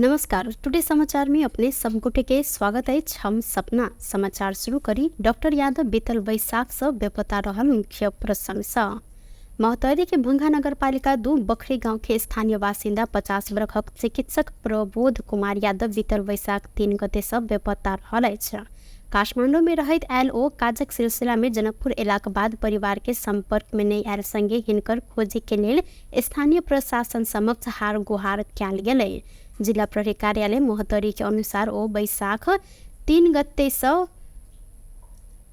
नमस्कार। टुडे समाचार में अपने सबगोटे के स्वागत है। हम सपना समाचार शुरू करी। डॉक्टर यादव बीतल वैशाख से बेपता रहल मुख्य प्रशंसा। महोत्तरी के भंगा नगरपालिका 2 बखरी गांव के स्थानीय बासिंदा 50 वर्षक चिकित्सक प्रबोध कुमार यादव बीतल वैशाख 3 गते से बेपता रहल अछि। काठमांडू में रहत आयल ओ काजक सिलसिला में जनकपुर अयलाक बाद परिवार के संपर्क में नहीं आयल संगे हिनकर खोजी के लेल स्थानीय प्रशासन समक्ष हार गुहार कयल गेलै। जिला प्रहरी कार्यालय महोत्तरी के अनुसार ओ वैशाख 3 गते से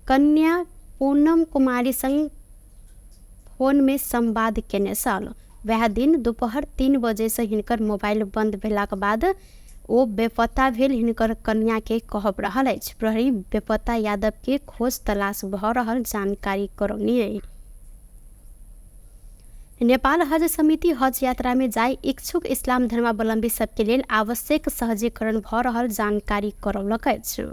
कन्या पूनम कुमारी संग फोन में संवाद केने छल। वह दिन दोपहर 3 बजे से हिनकर मोबाइल बंद भेलाक बाद ओ बेपता भेल हिनकर कन्या के कहब रहल अछि। प्रहरी बेपता यादव के खोज तलाश भ रहल जानकारी करौनी है। नेपाल हज समिति हज यात्रा में जाय इच्छुक इस्लाम धर्मावलंबी सबके लेल आवश्यक सहजीकरण भ रहल जानकारी करौलक अछि।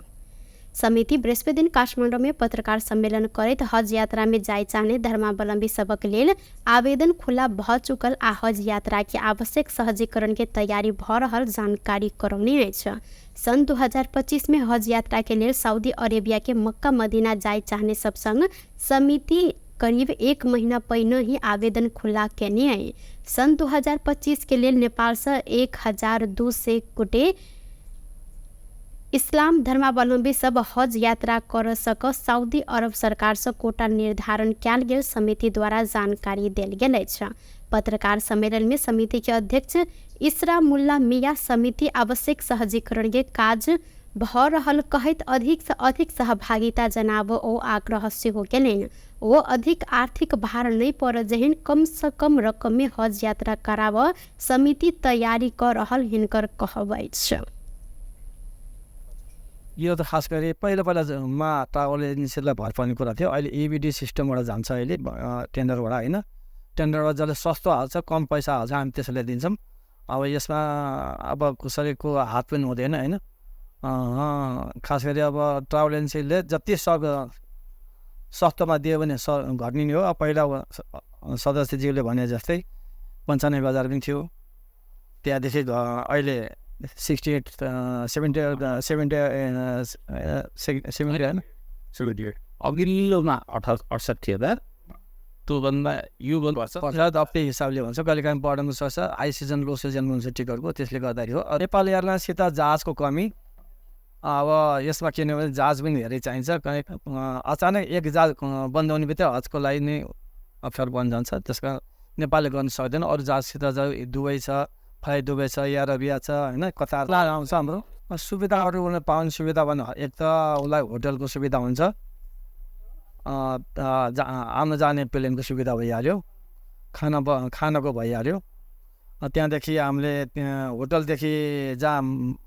समिति बृहस्पति दिन काठमांडू में पत्रकार सम्मेलन करैत हज यात्रा में जाय चाहने धर्मावलंबी सबक लेल आवेदन खुला भ चुकल आ हज यात्रा के आवश्यक सहजीकरण के तैयारी भ रहल जानकारी करौनी अछि। सन 2025 में हज यात्रा के लेल सऊदी अरेबिया के मक्का मदीना जाय चाहने सब संग समिति करीब 1 महीना पहिने ही आवेदन खुला केने है। सन 2025 के लेल नेपाल से 1200 गोटे इस्लाम धर्मावलंबी सब हज यात्रा कर सक सऊदी अरब सरकार से कोटा निर्धारण कयल गेल समिति द्वारा जानकारी देल गेल अछि। पत्रकार सम्मेलन में समिति के अध्यक्ष इसरा मुल्ला मिया समिति आवश्यक सहजीकरण के काज भ रहल कहैत अधिक से अधिक सहभागिता जनाब ओ आग्रह सेहो केलनि। वो अधिक आर्थिक भार नहीं पड़ जहिन कम से कम रकम में हज यात्रा कराव समिति तैयारी कर रहल हिनकर कहब अछि। यो त खास गरी पहिला मा ट्राभल एजेन्सीलाई भर पर्ने कुरा थियो। अहिले एबिडी सिस्टमबाट जान्छ। अहिले टेन्डरबाट होइन, टेन्डरबाट जसले सस्तो हाल्छ कम पैसा हाल्छ हामी त्यसैले दिन्छौँ। अब यसमा अब कसैको हात पनि हुँदैन होइन। खास गरी अब ट्राभल एजेन्सीले जति सस्तोमा दियो भने घट्ने हो। अब पहिला सदस्यज्यूले भने जस्तै 95,000 पनि थियो, त्यहाँदेखि अहिले 70 अघिल्लोमा 68,000 त्योभन्दा यो वर्ष त्यही हिसाबले भन्छ। कहिले काहीँ बढ्नु सक्छ, हाई सिजन लो सिजन हुन्छ टिकटको, त्यसले गर्दाखेरि हो। नेपाल एयरलाइन्ससित जहाजको कमी। अब यसमा के भने जहाज पनि धेरै चाहिन्छ। अचानक एक जहाज बन्द हुने बित्तिकै हजको लागि नै अप्ठ्यारो बन्न जान्छ। त्यस कारण नेपालले गर्न सक्दैन। अरू जहाजसित दुबई छ, फ्लाइ दुबई छ, एयर अरेबिया छ होइन, कतार आउँछ। हाम्रो सुविधाहरू पाउने सुविधा भने एक त उसलाई होटलको सुविधा हुन्छ, आउन जाने प्लेनको सुविधा भइहाल्यो, खानाको भइहाल्यो। त्यहाँदेखि हामीले होटलदेखि जहाँ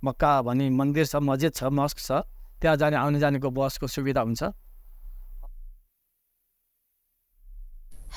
मक्का भन्ने मन्दिर छ, मस्जिद छ, मस्क छ, त्यहाँ जाने आउने जानेको बसको सुविधा हुन्छ।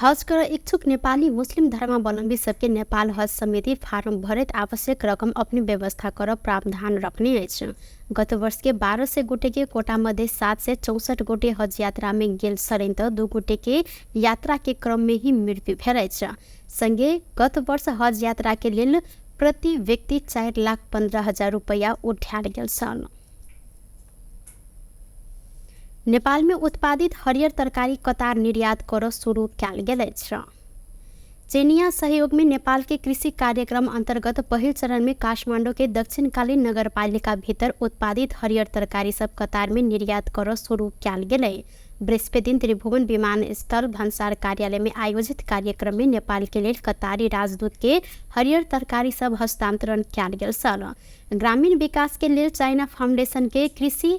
हज कर इच्छुक नेपाली मुस्लिम धर्मावलंबी सबके नेपाल हज समिति फार्म भरत आवश्यक रकम अपनी व्यवस्था कर प्रावधान रखने अछि। गत वर्ष के 1200 गोटे के कोटा मध्ये 764 गोटे हज यात्रा में गेल सरें तो 2 गोटे के यात्रा के क्रम में ही मृत्यु भेल अछि। संगे गत वर्ष हज यात्रा के लेल प्रति व्यक्ति 4,15,000 रुपया उठायल गेल छल। नेपाल में उत्पादित हरियर तरकारी कतार निर्यात कर शुरू कयल गेल अछि। चीनिया सहयोग में नेपाल के कृषि कार्यक्रम अंतर्गत पहिल चरण में काठमांडू के दक्षिणकालीन नगरपालिका भीतर उत्पादित हरियर तरकारी सब कतार में निर्यात कर शुरू कयल गेलै। बृहस्पति दिन त्रिभुवन विमानस्थल भन्सार कार्यालय में आयोजित कार्यक्रम में नेपाल के लेल कतारी राजदूत के हरियर तरकारी सब हस्तांतरण कयल गेल छल। ग्रामीण विकास के लेल चाइना फाउंडेशन के कृषि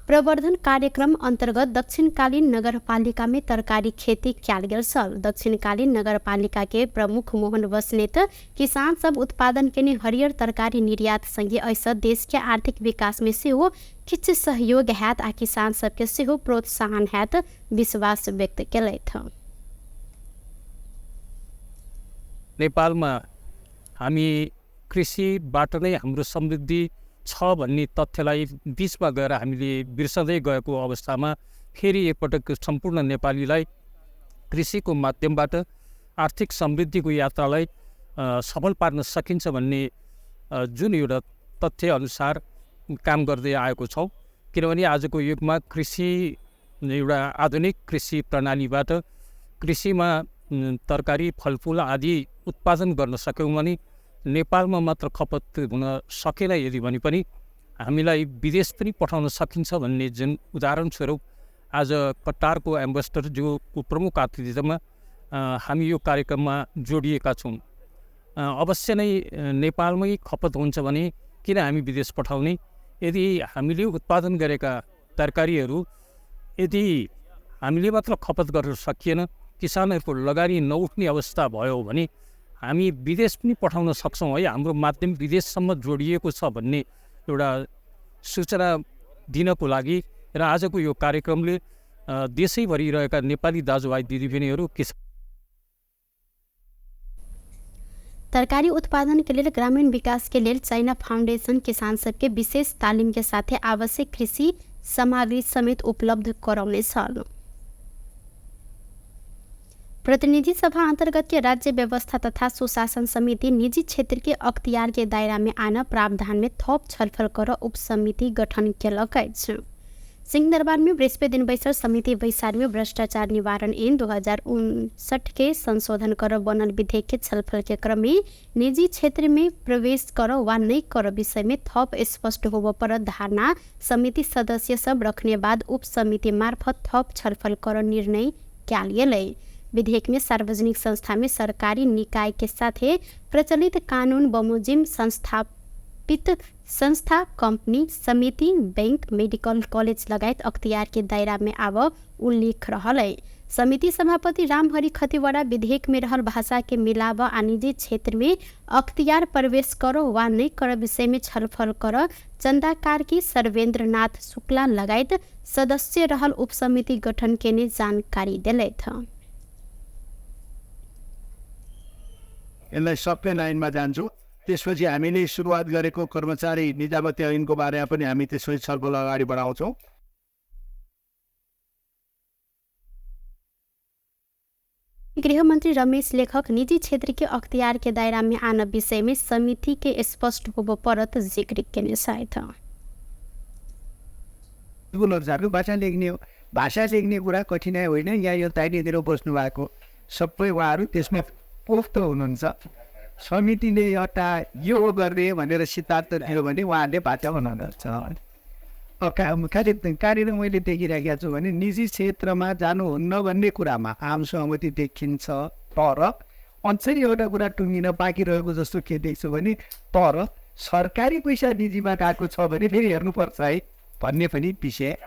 प्रवर्धन कार्यक्रम अंतर्गत दक्षिणकालीन नगरपालिका में तरकारी खेती कयल गेल छल। दक्षिणकालीन नगरपालिका के प्रमुख मोहन बस्नेत किसान सब उत्पादन केने हरियर तरकारी निर्यात संगे ऐसा देश के आर्थिक विकास में सेहो किछ सहयोग हैत आ किसान सबके सेहो प्रोत्साहन हैत विश्वास व्यक्त केलथि। नेपालमा हामी कृषिबाट नै हाम्रो समृद्धि छ भन्ने तथ्यलाई बीचमा गएर हामीले बिर्सँदै गएको अवस्थामा फेरि एकपटक सम्पूर्ण नेपालीलाई कृषिको माध्यमबाट आर्थिक समृद्धिको यात्रालाई सफल पार्न सकिन्छ भन्ने जुन एउटा तथ्यअनुसार काम गर्दै आएको छौँ। किनभने आजको युगमा कृषि एउटा आधुनिक कृषि प्रणालीबाट कृषिमा तरकारी फलफुल आदि उत्पादन गर्न सक्यौँ भने नेपालमा मात्र खपत हुन सकेन यदि भने पनि हामीलाई विदेश पनि पठाउन सकिन्छ भन्ने जुन उदाहरणस्वरूप आज कतारको एम्बेसडरज्यूको प्रमुख आतिथ्यमा हामी यो कार्यक्रममा जोडिएका छौँ। अवश्य नै नेपालमै खपत हुन्छ भने किन हामी विदेश पठाउने? यदि हामीले उत्पादन गरेका तरकारीहरू यदि हामीले मात्र खपत गर्न सकिएन, किसानहरूको लगानी नउठ्ने अवस्था भयो भने हामी विदेश पनि पठाउन सक्छौँ है। हाम्रो माध्यम विदेशसम्म जोडिएको छ भन्ने एउटा सूचना दिनको लागि र आजको यो कार्यक्रमले देशैभरि रहेका नेपाली दाजुभाइ दिदीबहिनीहरू तरकारी उत्पादन के लिए ग्रामीण विकास के लिए चाइना फाउंडेशन किसान सबके विशेष तालीम के साथ आवश्यक कृषि सामग्री समेत उपलब्ध कराउने छ। प्रतिनिधि सभा अंतर्गत के राज्य व्यवस्था तथा सुशासन समिति निजी क्षेत्र के अख्तियार के दायरा में आना प्रावधान में थप छलफल कर उप समिति गठन किया। सिंहदरबार में बृहस्पति दिन बैसर समिति वैशाल में भ्रष्टाचार निवारण ऐन 2059 के संशोधन कर बनल विधेयक के छलफल के क्रम में निजी क्षेत्र में प्रवेश कर वा नहीं कर विषय में थप स्पष्ट होब पर धारणा समिति सदस्य सब रखने बाद उप समिति मार्फत थप छलफल कर निर्णय क्या विधेयक में सार्वजनिक संस्था में सरकारी निकाय के साथ प्रचलित कानून बमोजिम संस्था कंपनी समिति बैंक मेडिकल कॉलेज लगायत अख्तियार के दायरा में आव उल्लेख रहल है। समिति सभापति रामहरि खतिवड़ा विधेयक में रहल भाषा के मिलाव आ निजी क्षेत्र में अख्तियार प्रवेश करो वा नहीं कर विषय में छलफल कर चंदा कार्की सर्वेन्द्रनाथ शुक्ला लगायत सदस्य रहल उप समिति गठन के ने जानकारी दिले था। यसलाई सबै लाइनमा जान्छु। त्यसपछि हामीले सुरुवात गरेको कर्मचारी निजामती ऐनको बारेमा पनि हामी त्यसपछि छलफल अगाडि बढाउँछौँ। गृहमंत्री रमेश लेखक निजी क्षेत्र के अख्तियार के दायरा में आना विषय में समिति के स्पष्ट होब परत जिक्र केने था। भाषा लेख्ने हो, भाषा लेख्ने कुरा कठिनाइ होइन। यहाँ यो ताइनेतिर बस्नु भएको सबै उहाँहरू त्यसमा पोख्त हुनुहुन्छ। समितिले एउटा यो गर्ने भनेर सिद्धान्त दियो भने उहाँहरूले भाषा बनाउनुहुन्छ। कहाँनिर मैले देखिरहेको छु भने निजी क्षेत्रमा जानुहुन्न भन्ने कुरामा आम सहमति देखिन्छ, तर अझै एउटा कुरा टुङ्गिन बाँकी रहेको जस्तो के देख्छु भने तर सरकारी पैसा निजीमा गएको छ भने फेरि हेर्नुपर्छ है भन्ने पनि विषय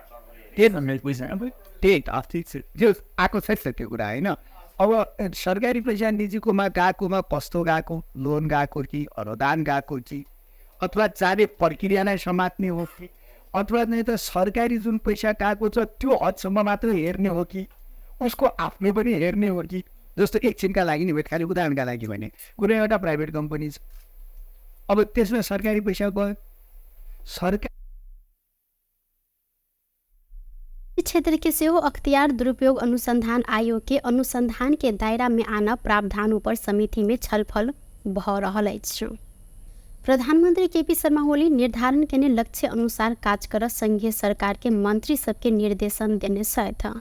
त्यही जो आएको छ त्यो कुरा होइन। अब सरकारी पैसा निजीकोमा गएकोमा कस्तो गएको, लोन गएको कि अनुदान गएको कि अथवा जाने प्रक्रिया नै समात्ने हो कि अथवा नै त सरकारी जुन पैसा गएको छ त्यो हदसम्म मात्र हेर्ने हो कि उसको आफ्नो पनि हेर्ने हो कि। जस्तो एकछिनका लागि नि खालि उदाहरणका लागि भने कुनै एउटा प्राइभेट कम्पनी छ, अब त्यसमा सरकारी पैसा गयो, सरकार क्षेत्र के सेहो अख्तियार दुरुपयोग अनुसंधान आयोग के अनुसंधान के दायरा में आना प्रावधानों पर समिति में छलफल भ रहल अछि। प्रधानमंत्री केपी शर्मा ओली निर्धारण के लक्ष्य अनुसार काज कर संघीय सरकार के मंत्री सबके निर्देशन देने था।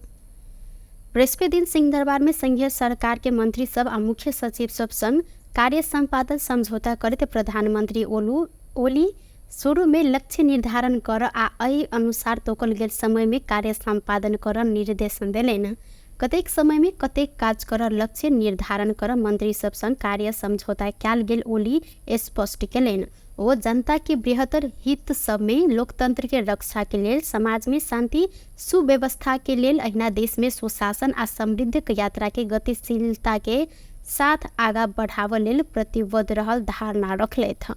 बृहस्पति दिन सिंहदरबार में संघीय सरकार के मंत्री सब आ मुख्य सचिव सब संग कार्य संपादन समझौता करते प्रधानमंत्री ओली शुरू में लक्ष्य निर्धारण कर आ एहि अनुसार तोकल गेल समय में कार्य संपादन कर निर्देशन दिलेन। कतेक समय में कतेक काज कर लक्ष्य निर्धारण कर मंत्री सब संग कार्य समझौता कैल गेल ओली स्पष्ट केलेन। वो जनता के बृहत्तर हित सब में लोकतंत्र के रक्षा के लिए समाज में शांति सुव्यवस्था के लिए अहिना देश में सुशासन आ समृद्ध यात्रा के गतिशीलता के साथ आगा बढ़ाव लेल प्रतिबद्ध रहल धारणा रखले था।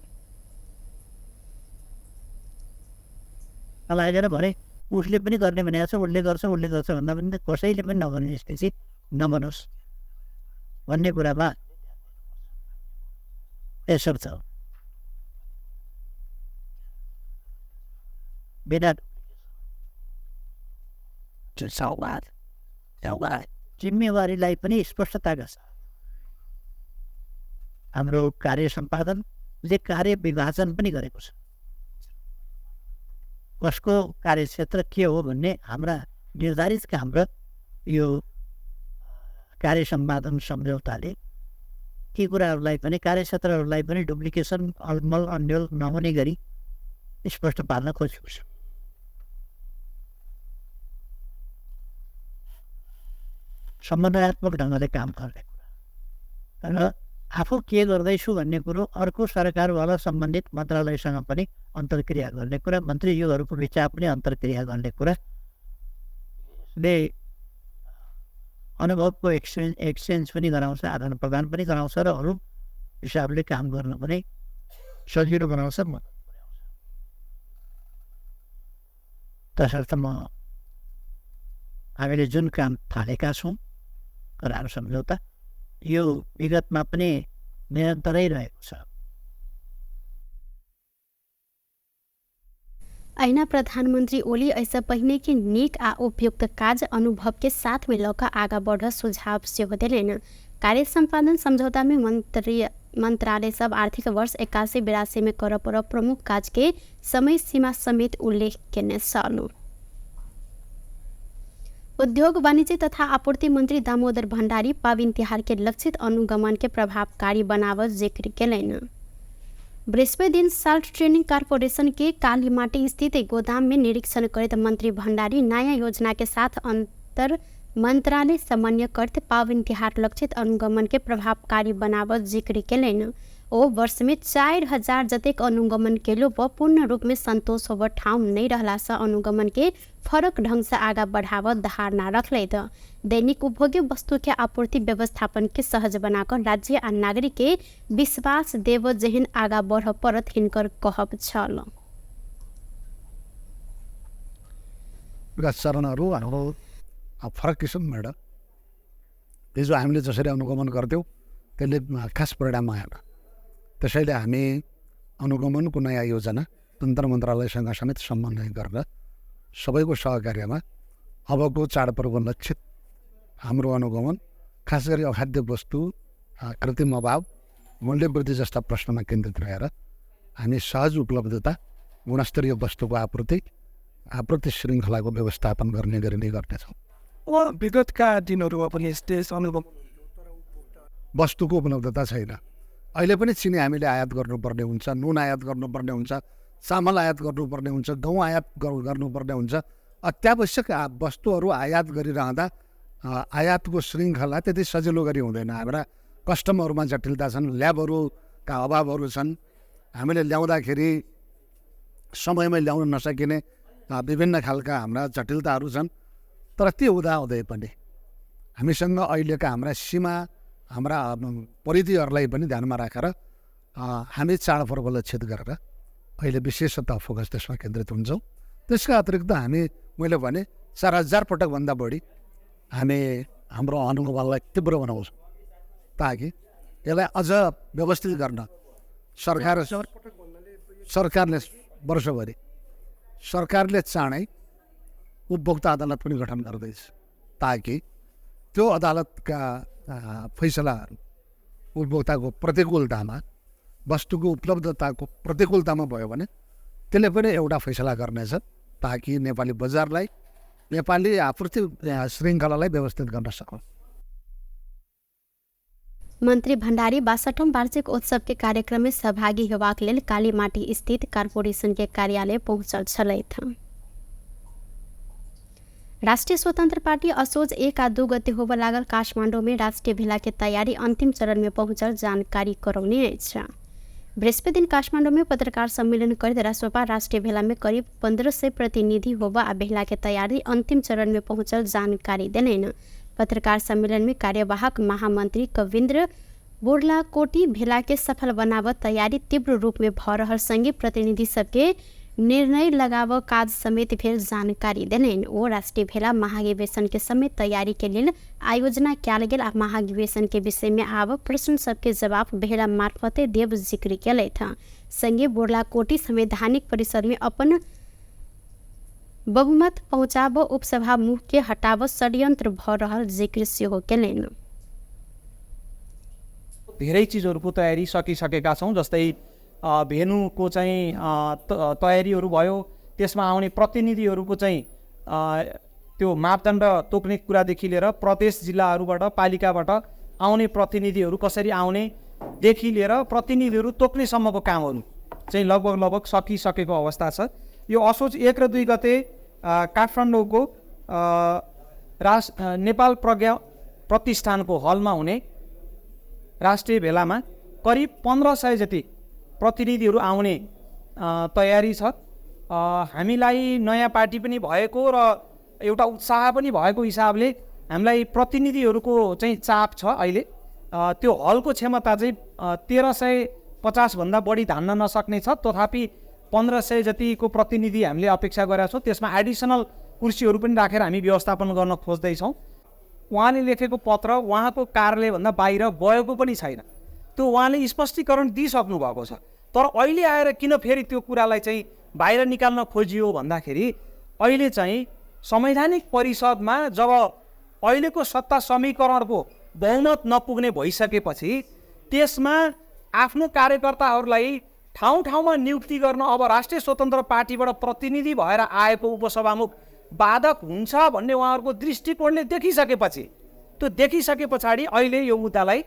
लागेर भने उसले पनि गर्ने भनेको छ, उसले गर्छ भन्दा पनि कसैले पनि नगर्ने स्थिति नबनोस् भन्ने कुरामा यसो छ। बिना जिम्मेवारीलाई पनि स्पष्टताका साथ हाम्रो कार्य सम्पादनले कार्य विभाजन पनि गरेको छ। कसको कार्यक्षेत्र के हो भन्ने हाम्रा निर्धारित हाम्रा यो कार्य सम्पादन सम्झौताले ती कुराहरूलाई पनि कार्यक्षेत्रहरूलाई पनि डुप्लिकेसन अलमल अन्यल नहुने गरी स्पष्ट पार्न खोजेको छ। समन्वयात्मक ढङ्गले काम गर्ने कुरा र आफू के गर्दैछु भन्ने कुरो अर्को सरकारवाला सम्बन्धित मन्त्रालयसँग पनि अन्तर्क्रिया गर्ने कुरा, मन्त्रीज्यूहरूको बिचमा पनि अन्तर्क्रिया गर्ने कुराले अनुभवको एक्सचेन्ज पनि गराउँछ, आदान प्रदान पनि गराउँछ र अरू हिसाबले काम गर्न पनि सजिलो बनाउँछ। तसर्थ हामीले जुन काम थालेका छौँ करार सम्झौता यो विगतमा पनि निरन्तरै रहेको छ। ऐना प्रधानमंत्री ओली ऐसा पहिने कि नीक आ उपयुक्त कार्य अनुभव के साथ में लौका आगा बढ़ सुझाव से देलेन। कार्य संपादन समझौता में मंत्रालय सब आर्थिक वर्ष 81-82 में कर पर प्रमुख कार्य के समय सीमा समेत उल्लेख केने सालू। उद्योग वाणिज्य तथा आपूर्ति मंत्री दामोदर भण्डारी पाविन तिहार के लक्षित अनुगमन के प्रभावकारी बनावत जिक्र केलैन। बृहस्पति दिन साल्ट ट्रेनिंग कारपोरेशन के कालीमाटी स्थित एक गोदाम में निरीक्षण करते मंत्री भण्डारी नया योजना के साथ अंतर मंत्रालय समन्वय करते पावन तिहार लक्षित अनुगमन के प्रभावकारी बनावत जिक्र केलैन। ओ वर्ष में 4000 जतेक अनुगमन केलो व पूर्ण रूप में संतोष होवर ठाउँ नहीं रहला से अनुगमन के फरक ढंग से आगा बढ़ावत धारणा रखले। दैनिक उपभोग्य वस्तु के आपूर्ति व्यवस्थापन के सहज बनाकर राज्य आ नागरिक के विश्वास देव जहिन आगा बढ़ परत हिनकर कहब छल। चरणहरू हाम्रो फरक किसिमबाट हिजो हामीले जसरी अनुगमन गर्थ्यौँ त्यसले खास परिणाम आएन। त्यसैले हामी अनुगमनको नयाँ योजना तन्त्र मन्त्रालयसँग समेत समन्वय गरेर सबैको सहकार्यमा अबको चाडपर्व लक्षित हाम्रो अनुगमन खास गरी अखाद्य वस्तु, कृत्रिम अभाव, मूल्यवृद्धि जस्ता प्रश्नमा केन्द्रित रहेर हामी सहज उपलब्धता, गुणस्तरीय वस्तुको आपूर्ति श्रृङ्खलाको व्यवस्थापन गर्ने गरी नै गर्नेछौँ। विगतका दिनहरूमा पनि यस्तै अनुभव वस्तुको उपलब्धता छैन। अहिले पनि चिनी हामीले आयात गर्नुपर्ने हुन्छ, नुन आयात गर्नुपर्ने हुन्छ, चामल आयात गर्नुपर्ने हुन्छ, गहुँ आयात गर्नुपर्ने हुन्छ। अत्यावश्यक वस्तुहरू आयात गरिरहँदा आयातको श्रृङ्खला त्यति सजिलो गरी हुँदैन। हाम्रा कस्टमहरूमा जटिलता छन्, ल्याबहरूका अभावहरू छन्, हामीले ल्याउँदाखेरि समयमै ल्याउन नसकिने विभिन्न खालका हाम्रा जटिलताहरू छन्। तर त्यो हुँदाहुँदै पनि हामीसँग अहिलेका हाम्रा सीमा, हाम्रा परिधिहरूलाई पनि ध्यानमा राखेर हामी चाडपर्व लक्षित गरेर अहिले विशेषतः फोकस त्यसमा केन्द्रित हुन्छौँ। त्यसका अतिरिक्त हामी मैले भने 4000 पटकभन्दा बढी हामी हाम्रो अनुभवलाई तीव्र बनाउँछौँ ताकि यसलाई अझ व्यवस्थित गर्न सरकारले वर्षभरि सरकारले चाँडै उपभोक्ता अदालत पनि गठन गर्दैछ ताकि त्यो अदालतका फैसलाहरू उपभोक्ताको प्रतिकूलतामा, वस्तुको उपलब्धताको प्रतिकूलतामा भयो भने त्यसले पनि एउटा फैसला गर्नेछ ताकि नेपाली बजारलाई, नेपाली आपूर्ति श्रृङ्खलालाई व्यवस्थित गर्न सकौँ। मंत्री भण्डारी 62वां वार्षिक उत्सव के कार्यक्रम में सहभागी होबाक लेल कालीमाटी स्थित कारपोरेशन के कार्यालय पहुंचल छलैथ। राष्ट्रीय स्वतंत्र पार्टी असोज 1 आ 2 गते होबे लागल काठमांडू में राष्ट्रीय भेला के तैयारी अंतिम चरण में पहुंचल जानकारी करौने अछि। बृहस्पति दिन काठमांडू में पत्रकार सम्मेलन करत राष्ट्रपा राष्ट्रीय भेला में करीब 1500 प्रतिनिधि होबा आ भेला के तैयारी अंतिम चरण में पहुंचल जानकारी देलैन। पत्रकार सम्मेलन में कार्यवाहक महामंत्री कविन्द्र बोर्लाकोटी भेला के सफल बनावत तैयारी तीव्र रूप में भ रहल संगे प्रतिनिधि सबके निर्णय लगाव काज समेत भेल जानकारी देलैन। ओ राष्ट्रीय भेला महाधिवेशन के समेत तैयारी के लिए आयोजना कैल गेल आ महाधिवेशन के विषय में आव प्रश्न सबके जवाब भेला मार्फते देव जिक्र केलैथ। संगे बोर्लाकोटी संवैधानिक परिसर में अपन बहुमत पहुँचाब उपसभा मुख के हटाव षड्यन्त्र भ रहल जिक्र सेहो केलैन। धेरै चिजहरूको तयारी सकिसकेका छौँ, जस्तै भेन्यूको चाहिँ तयारीहरू भयो, त्यसमा आउने प्रतिनिधिहरूको चाहिँ त्यो मापदण्ड तोक्ने कुरादेखि लिएर प्रदेश जिल्लाहरूबाट पालिकाबाट आउने प्रतिनिधिहरू कसरी आउनेदेखि लिएर प्रतिनिधिहरू तोक्नेसम्मको कामहरू चाहिँ लगभग सकिसकेको अवस्था छ। यो असोज 1 र 2 गते काठमाडौँको नेपाल प्रज्ञा प्रतिष्ठानको हलमा हुने राष्ट्रिय भेलामा करिब 1500 जति प्रतिनिधिहरू आउने तयारी छ। हामीलाई नयाँ पार्टी पनि भएको र एउटा उत्साह पनि भएको हिसाबले हामीलाई प्रतिनिधिहरूको चाहिँ चाप छ। अहिले त्यो हलको क्षमता चाहिँ 1350 भन्दा बढी धान्न नसक्ने छ, तथापि 1500 जतिको प्रतिनिधि हामीले अपेक्षा गरेका छौँ। त्यसमा एडिसनल कुर्सीहरू पनि राखेर हामी व्यवस्थापन गर्न खोज्दैछौँ। उहाँले लेखेको पत्र उहाँको कार्यालयभन्दा बाहिर गएको पनि छैन, त्यो उहाँले स्पष्टीकरण दिइसक्नु भएको छ। तर अहिले आएर किन फेरि त्यो कुरालाई चाहिँ बाहिर निकाल्न खोजियो भन्दाखेरि अहिले चाहिँ संवैधानिक परिषदमा जब अहिलेको सत्ता समीकरणको बहुमत नपुग्ने भइसकेपछि त्यसमा आफ्नो कार्यकर्ताहरूलाई ठाउँ ठाउँमा नियुक्ति गर्न अब राष्ट्रिय स्वतन्त्र पार्टीबाट प्रतिनिधि भएर आएको उपसभामुख बाधक हुन्छ भन्ने उहाँहरूको दृष्टिकोणले देखिसकेपछि, त्यो देखिसके पछाडि अहिले यो मुद्दालाई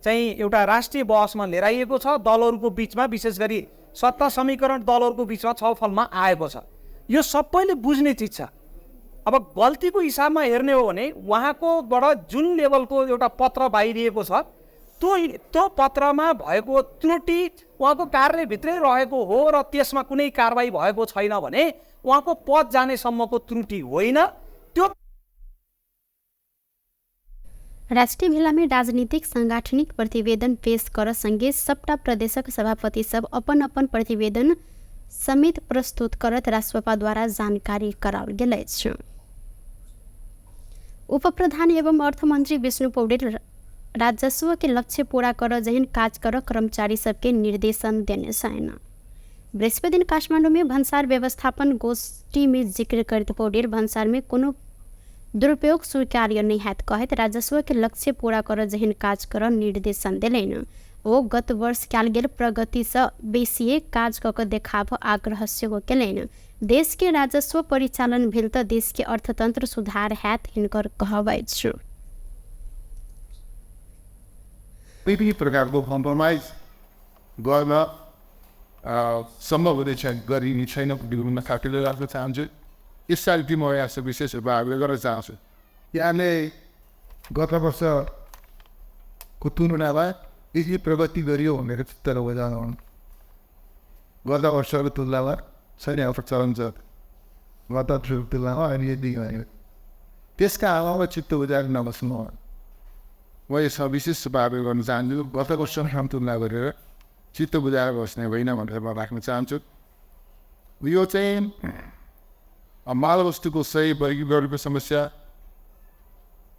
चाहिँ एउटा राष्ट्रिय बहसमा लिएर आइएको छ। दलहरूको बिचमा, विशेष गरी सत्ता समीकरण दलहरूको बिचमा छलफलमा आएको छ। यो सबैले बुझ्ने चिज छ। अब गल्तीको हिसाबमा हेर्ने हो भने उहाँकोबाट जुन लेभलको एउटा पत्र बाहिरिएको छ त्यो पत्रमा भएको त्रुटि उहाँको कार्यभित्रै रहेको हो र त्यसमा कुनै कारबाही भएको छैन भने उहाँको पद जानेसम्मको त्रुटि होइन। त्यो राष्ट्रीय भेला में राजनीतिक सांगठनिक प्रतिवेदन पेश कर संगे सबटा प्रदेशक सभापति सब अपन अपन प्रतिवेदन समेत प्रस्तुत करत राष्ट्रपा द्वारा जानकारी कराओल गेल अछि। उप प्रधान एवं अर्थमंत्री विष्णु पौडेल राजस्व के लक्ष्य पूरा कर जहन काज कर कर्मचारी सबके निर्देशन देने छैन। बृहस्पति दिन काठमाडौँ में भन्सार व्यवस्थापन गोष्ठी में जिक्र करते पौडेल भन्सार में कोनो दुरुपयोग स्वीकार्य नहीं है कहत राजस्व के लक्ष्य पूरा कर जहन काज कर निर्देशन दिलैन। वो गत वर्ष कयल गेल प्रगति से बेसी काज कऽ देखाब आग्रह सेहो केलैन। देश के राजस्व परिचालन भेल तऽ देश के अर्थतंत्र सुधार हैत हिनकर कहब अछि। विभिन्न प्रकारको कम्प्रोमाइज गर्न सम्भव हुँदैछ, गरिने छैन भन्ने खालको राख्न चाहन्छु। यसपालि म यहाँ विशेष रूपमा आग्रह गर्न चाहन्छु। यहाँले गत वर्षको तुलनामा यदि प्रगति गरियो भनेर चित्त बुझाउनु, गत वर्षको तुलनामा छैन प्रचलन छ, गत तुलनामा अनि यदि भन्यो त्यसका अभावमा चित्त बुझाएर नबस्नु। म यसमा विशेष रूपमा आग्रह गर्न चाहन्छु। गत वर्षसँग तुलना गरेर चित्त बुझाएर बस्ने होइन भनेर म राख्न चाहन्छु। यो चाहिँ मालवस्तुको सही वर्गीकरणको समस्या,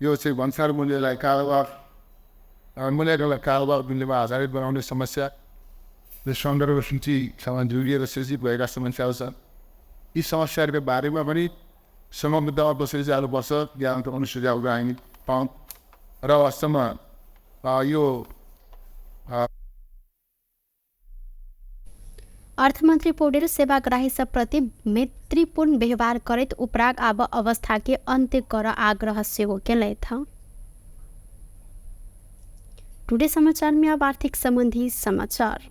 यो चाहिँ भन्सार मूल्यलाई मूल्यलाई कारोबार मूल्यमा आधारित बनाउने समस्या, र सन्दर्भ सूचीसँग जोडिएर सृजित भएका समस्याहरू छन्। यी समस्याहरूको बारेमा पनि समग्रतामा बसेर जानुपर्छ, ज्ञान पाउने सुझाव हामी पाउँ र वास्तवमा यो अर्थमंत्री पौडेल सेवाग्राही सब प्रति मैत्रीपूर्ण व्यवहार करत उपराग आब अवस्था के अंत्य कर आग्रह सेहो केले था। टुडे समाचार में अब आर्थिक संबंधी समाचार।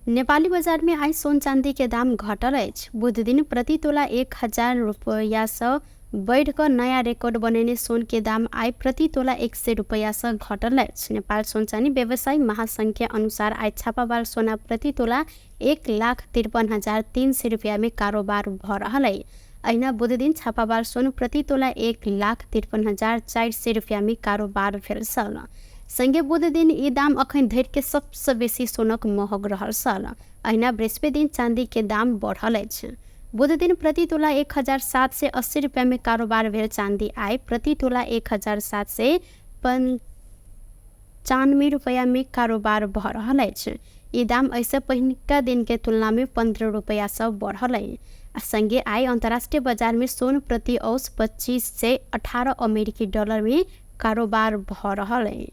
नेपाली बाजार में आज सोन चांदी के दाम घटल अछि। बुध दिन प्रति तोला 1000 रुपया से बढ़ कर नया रिकॉर्ड बनेने सोन के दाम आय प्रति तोला 100 रुपया से घटल अछि। नेपाल सोन चांदी व्यवसायी महासंघ के अनुसार आज छापामार सोना प्रति तोला 1,53,300 रुपया में कारोबार भ रहल है। अहिना बुध दिन छापामार सोन प्रति तोला 1,53,400 रुपया में कारोबार भेल छल। संगे बुध दिन ई दाम अखन धरि के सबसे बेसी सोनक महग रहल छल। अहिना बृहस्पति दिन चांदी के दाम बढ़ल अछि। बुध दिन प्रति तोला 1,780 रुपया में कारोबार भेल चांदी आय प्रति तोला 1,795 रुपया में कारोबार भ रहल अछि। ई दाम ऐसे पहिलका दिन के तुलना में 15 रुपया से बढ़ल है। संगे आय अंतर्राष्ट्रीय बाजार में सोन प्रति औंस 25 से 18 अमेरिकी डॉलर में कारोबार भ रहल है।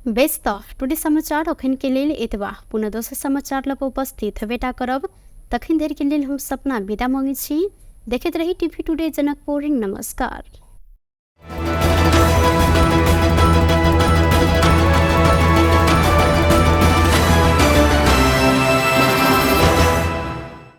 व्यस्त टुडे समाचार अखन के लेल एतबा पुनः दोसर समाचार लग उपस्थित हेबेटा करब। तखन धरि के लेल हम सपना विदा मांगे छी। देखैत रही टीवी टुडे जनकपुर। नमस्कार।